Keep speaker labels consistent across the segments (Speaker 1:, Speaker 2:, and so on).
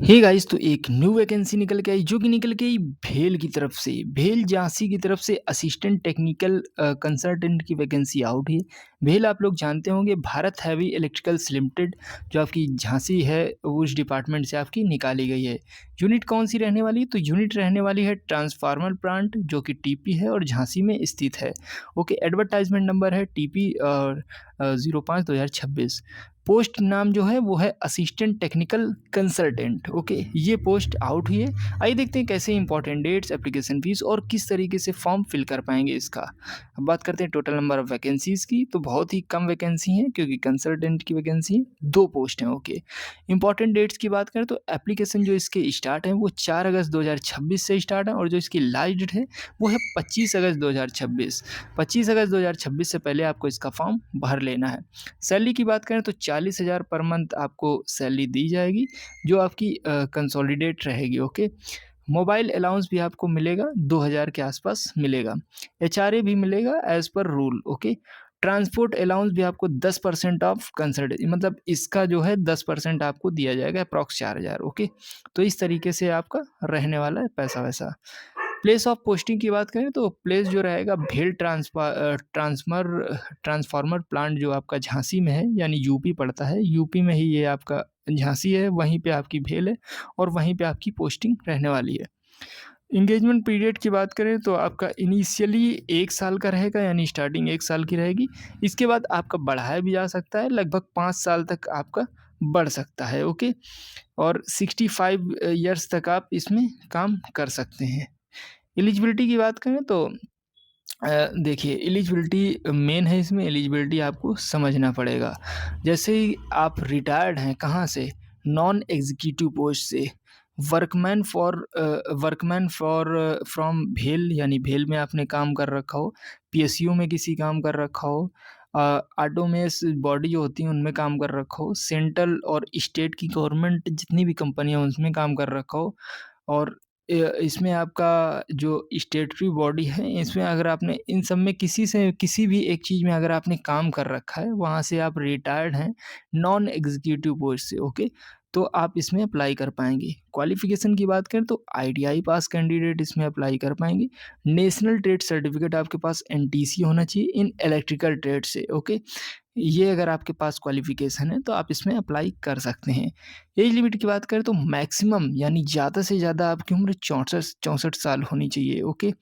Speaker 1: Hey guys, तो एक new vacancy निकल के आई जो कि निकल के आई भेल की तरफ से। भेल झांसी की तरफ से असिस्टेंट टेक्निकल कंसल्टेंट की वैकेंसी आउट है। भेल आप लोग जानते होंगे, भारत हैवी इलेक्ट्रिकल्स लिमिटेड जो आपकी झांसी है उस डिपार्टमेंट से आपकी निकाली गई है। यूनिट कौन सी रहने वाली है? तो यूनिट रहने वाली है ट्रांसफार्मर प्लांट जो कि टीपी है और झांसी में स्थित है। ओके, एडवर्टाइजमेंट नंबर है टीपी और 05/2026। पोस्ट नाम जो है वो है असिस्टेंट टेक्निकल कंसल्टेंट। ओके, ये पोस्ट आउट हुई है। आइए देखते हैं कैसे इंपॉर्टेंट डेट्स, एप्लीकेशन फीस और किस तरीके से फॉर्म फिल कर पाएंगे इसका। अब बात करते हैं टोटल नंबर ऑफ वैकेंसीज की, तो बहुत ही कम वैकेंसी है क्योंकि कंसल्टेंट की वैकेंसी 2 पोस्ट हैं। ओके, इंपॉर्टेंट डेट्स की बात करें तो एप्लीकेशन जो इसके स्टार्ट है वो 4 अगस्त 2026 से स्टार्ट है और जो इसकी लास्ट डेट है वो है 25 अगस्त 2026। 25 अगस्त 2026 से पहले आपको इसका फॉर्म भर लेना है। सैलरी की बात करें तो 40,000 पर मंथ आपको सैलरी दी जाएगी जो आपकी कंसोलिडेट रहेगी। ओके, मोबाइल अलाउंस भी आपको मिलेगा, 2,000 के आसपास मिलेगा। एचआरए भी मिलेगा as per rule. Okay, transport allowance भी आपको 10% ऑफ कंसल्ट, मतलब इसका जो है 10% आपको दिया जाएगा, अप्रॉक्स 4,000। ओके, तो इस तरीके से आपका रहने वाला है पैसा वैसा। प्लेस ऑफ पोस्टिंग की बात करें तो प्लेस जो रहेगा भेल ट्रांसफार्मर प्लांट जो आपका झांसी में है, यानी यूपी पड़ता है, यूपी में ही ये आपका झांसी है, वहीं पे आपकी भेल है और वहीं पे आपकी पोस्टिंग रहने वाली है। इंगेजमेंट पीरियड की बात करें तो आपका इनिशियली 1 साल का रहेगा, यानी स्टार्टिंग 1 साल की रहेगी। इसके बाद आपका बढ़ाया भी जा सकता है, लगभग 5 साल तक आपका बढ़ सकता है। ओके, और 65 ईयर्स तक आप इसमें काम कर सकते हैं। एलिजिबिलिटी की बात करें तो देखिए, एलिजिबिलिटी मेन है, इसमें एलिजिबिलिटी आपको समझना पड़ेगा। जैसे ही आप रिटायर्ड हैं कहाँ से? नॉन एग्जीक्यूटिव पोस्ट से। वर्कमैन फॉर फ्रॉम भेल, यानी भेल में आपने काम कर रखा हो, पीएसयू में किसी काम कर रखा हो, ऑटोमेस बॉडी जो होती है उनमें काम कर रखा हो, सेंट्रल और स्टेट की गवर्नमेंट जितनी भी कंपनियां उनमें काम कर रखा हो, और इसमें आपका जो स्टेटरी बॉडी है, इसमें अगर आपने इन सब में किसी भी एक चीज़ में अगर आपने काम कर रखा है, वहाँ से आप रिटायर्ड हैं नॉन एग्जीक्यूटिव पोस्ट से। ओके, तो आप इसमें अप्लाई कर पाएंगे। क्वालिफिकेशन की बात करें तो आईटीआई पास कैंडिडेट इसमें अप्लाई कर पाएंगे। नेशनल ट्रेड सर्टिफिकेट आपके पास एनटीसी होना चाहिए इन इलेक्ट्रिकल ट्रेड से। ओके, ये अगर आपके पास क्वालिफिकेशन है तो आप इसमें अप्लाई कर सकते हैं। एज लिमिट की बात करें तो मैक्सिमम यानी ज़्यादा से ज़्यादा आपकी उम्र 64 साल होनी चाहिए। Okay,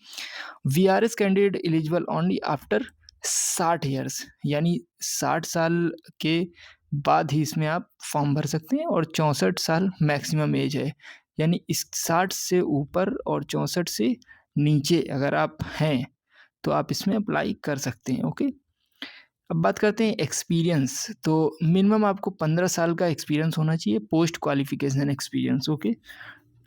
Speaker 1: VRS candidate eligible only after 60 years, यानी 60 साल के बाद ही इसमें आप फॉर्म भर सकते हैं, और 64 साल मैक्सिमम एज है, यानी इस 60 से ऊपर और 64 से नीचे अगर आप हैं तो आप इसमें अप्लाई कर सकते हैं। ओके, अब बात करते हैं एक्सपीरियंस, तो मिनिमम आपको 15 साल का एक्सपीरियंस होना चाहिए, पोस्ट क्वालिफिकेशन एक्सपीरियंस। ओके,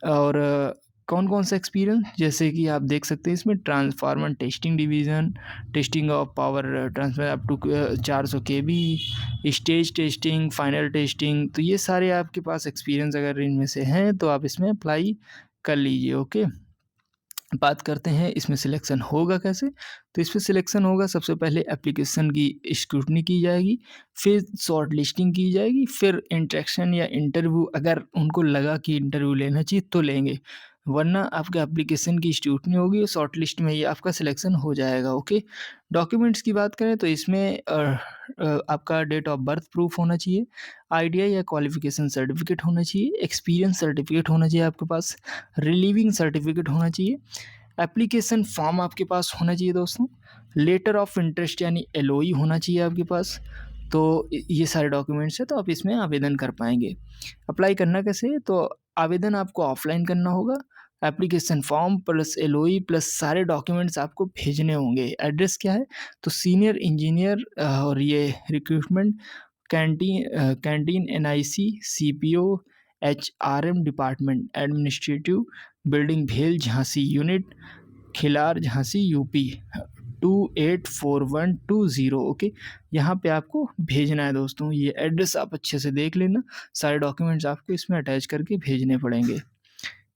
Speaker 1: और कौन कौन सा एक्सपीरियंस, जैसे कि आप देख सकते हैं इसमें transformer testing division, testing of power transfer up to 400 kV, stage testing, final testing, तो ये सारे आपके पास एक्सपीरियंस अगर इनमें से हैं तो आप इसमें अप्लाई कर लीजिए। ओके, बात करते हैं इसमें सिलेक्शन होगा कैसे। तो इसमें सिलेक्शन होगा, सबसे पहले एप्लीकेशन की स्क्रूटनी की जाएगी, फिर शॉर्ट लिस्टिंग की जाएगी, फिर इंटरेक्शन या इंटरव्यू, अगर उनको लगा कि इंटरव्यू लेना चाहिए तो लेंगे, वरना आपके एप्लीकेशन की स्क्रूटनी होगी, शॉर्ट लिस्ट में ही आपका सिलेक्शन हो जाएगा। ओके, डॉक्यूमेंट्स की बात करें तो इसमें आपका डेट ऑफ बर्थ प्रूफ होना चाहिए, आईटीआई या क्वालिफिकेशन सर्टिफिकेट होना चाहिए, एक्सपीरियंस सर्टिफिकेट होना चाहिए आपके पास, रिलीविंग सर्टिफिकेट होना चाहिए, एप्लीकेशन फॉर्म आपके पास होना चाहिए दोस्तों, लेटर ऑफ इंटरेस्ट यानी एलओई होना चाहिए आपके पास। तो ये सारे डॉक्यूमेंट्स हैं, तो आप इसमें आवेदन कर पाएंगे। अप्लाई करना कैसे है? तो आवेदन आपको ऑफलाइन करना होगा, application form plus LOE plus सारे डॉक्यूमेंट्स आपको भेजने होंगे। एड्रेस क्या है? तो सीनियर इंजीनियर और ये recruitment canteen NIC CPO HRM department administrative building भेल झांसी यूनिट खिलार झांसी यूपी 284120। ओके, यहाँ पे आपको भेजना है दोस्तों। ये एड्रेस आप अच्छे से देख लेना, सारे डॉक्यूमेंट्स आपको इसमें अटैच करके भेजने पड़ेंगे।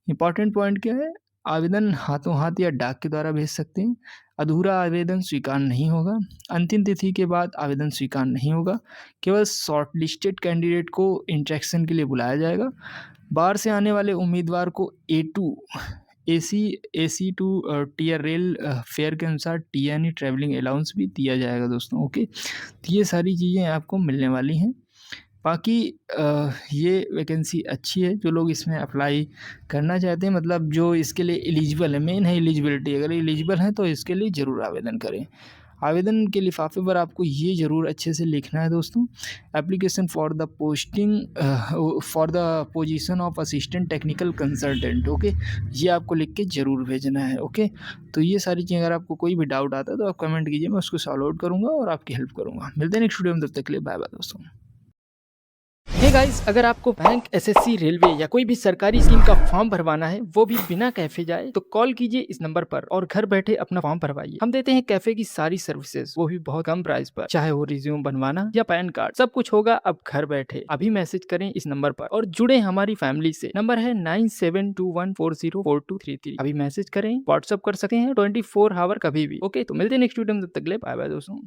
Speaker 1: इंपॉर्टेंट पॉइंट क्या है? आवेदन हाथों हाथ या डाक के द्वारा भेज सकते हैं, अधूरा आवेदन स्वीकार नहीं होगा, अंतिम तिथि के बाद आवेदन स्वीकार नहीं होगा, केवल शॉर्ट लिस्टेड कैंडिडेट को इंटरेक्शन के लिए बुलाया जाएगा। बाहर से आने वाले उम्मीदवार को A2 AC two tier rail fare के अनुसार टी ट्रैवलिंग अलाउंस भी दिया जाएगा दोस्तों। ओके, तो ये सारी चीज़ें आपको मिलने वाली हैं। बाकी ये वैकेंसी अच्छी है, जो लोग इसमें अप्लाई करना चाहते हैं, मतलब जो इसके लिए एलिजिबल है, मेन है एलिजिबिलिटी। अगर एलिजिबल हैं तो इसके लिए ज़रूर आवेदन करें। आवेदन के लिफाफे पर आपको ये ज़रूर अच्छे से लिखना है दोस्तों, application for the for the position of assistant technical consultant. Okay, ये आपको लिख के ज़रूर भेजना है। ओके, तो ये सारी चीज़ें, अगर आपको कोई भी डाउट आता है तो आप कमेंट कीजिए, मैं उसको सॉल्व आउट करूँगा और आपकी हेल्प करूँगा। मिलते हैं नेक्स्ट वीडियो में, तब तक के लिए बाय बाय दोस्तों।
Speaker 2: हे गाइस, अगर आपको बैंक, एसएससी, रेलवे या कोई भी सरकारी स्कीम का फॉर्म भरवाना है, वो भी बिना कैफे जाए, तो कॉल कीजिए इस नंबर पर और घर बैठे अपना फॉर्म भरवाइए। हम देते हैं कैफे की सारी सर्विसेज, वो भी बहुत कम प्राइस पर। चाहे वो रिज्यूम बनवाना या पैन कार्ड, सब कुछ होगा अब घर बैठे। अभी मैसेज करें इस नंबर पर और जुड़े हमारी फैमिली से। नंबर है 9721404233। अभी मैसेज करें, व्हाट्सअप कर सकते हैं 24 आवर कभी भी। ओके, तो मिलते हैं नेक्स्ट वीडियो में, तब तक के लिए बाय बाय दोस्तों।